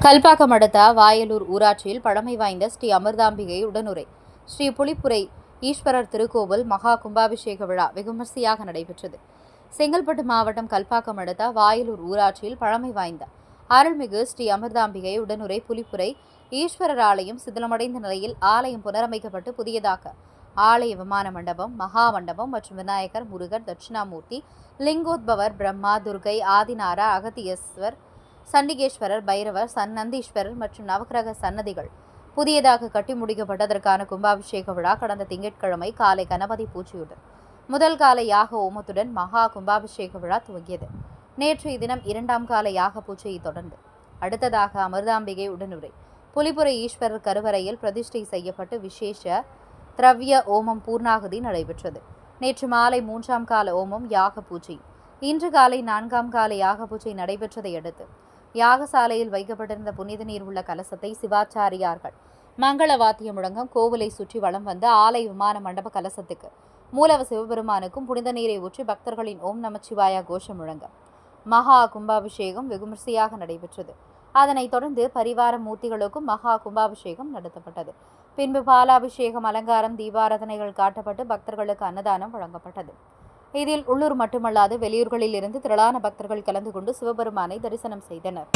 கல்பாக்கம் அடுத்த வாயலூர் ஊராட்சியில் பழமை வாய்ந்த ஸ்ரீ அமிர்தாம்பிகை உடனுரை ஸ்ரீ புலிப்புரை ஈஸ்வரர் திருக்கோவில் மகா கும்பாபிஷேக விழா வெகுமரிசையாக நடைபெற்றது. செங்கல்பட்டு மாவட்டம் கல்பாக்கம் அடுத்த வாயலூர் ஊராட்சியில் பழமை வாய்ந்த அருள்மிகு ஸ்ரீ அமிர்தாம்பிகை உடனுரை புலிப்புரை ஈஸ்வரர் ஆலயம் சிதிலமடைந்த நிலையில் ஆலயம் புனரமைக்கப்பட்டு புதியதாக ஆலய விமான மண்டபம், மகா மண்டபம் மற்றும் விநாயகர், முருகர், தட்சிணாமூர்த்தி, லிங்கோத்பவர், பிரம்மா, துர்கை, ஆதிநாரா, அகத்தியேஸ்வர், சண்டிகேஸ்வரர், பைரவர், நந்தீஸ்வரர் மற்றும் நவக்கிரக சன்னதிகள் புதியதாக கட்டி முடிக்கப்பட்டதற்கான கும்பாபிஷேக விழா கடந்த திங்கட்கிழமை காலை கணபதி பூஜையுடன் முதல் கால யாக ஓமத்துடன் மகா கும்பாபிஷேக விழா துவங்கியது. நேற்றைய தினம் இரண்டாம் கால யாக பூஜையை தொடர்ந்து அடுத்ததாக அமிர்தாம்பிகை உடனுரை புலிப்புரை ஈஸ்வரர் கருவறையில் பிரதிஷ்டை செய்யப்பட்டு விசேஷ திரவிய ஓமம் பூர்ணாகுதி நடைபெற்றது. நேற்று மாலை 3ஆம் கால ஓமம் யாக பூஜை, இன்று காலை 4ஆம் கால யாக பூஜை நடைபெற்றதை அடுத்து யாகசாலையில் வைக்கப்பட்டிருந்த புனித நீர் உள்ள கலசத்தை சிவாச்சாரியார்கள் மங்கள வாத்தியம் முழங்கம் கோவிலை சுற்றி வலம் வந்து ஆலய விமான மண்டப கலசத்துக்கு மூலவ சிவபெருமானுக்கும் புனித நீரை ஊற்றி பக்தர்களின் ஓம் நமச்சிவாயா கோஷம் முழங்க மகா கும்பாபிஷேகம் வெகுமரிசையாக நடைபெற்றது. அதனைத் தொடர்ந்து பரிவார மூர்த்திகளுக்கும் மகா கும்பாபிஷேகம் நடத்தப்பட்டது. பின்பு பாலாபிஷேகம், அலங்காரம், தீபாராதனைகள் காட்டப்பட்டு பக்தர்களுக்கு அன்னதானம் வழங்கப்பட்டது. இதில் உள்ளூர் மட்டுமல்லாது வெளியூர்களில் இருந்து திரளான பக்தர்கள் கலந்து கொண்டு சிவபெருமானை தரிசனம் செய்தனர்.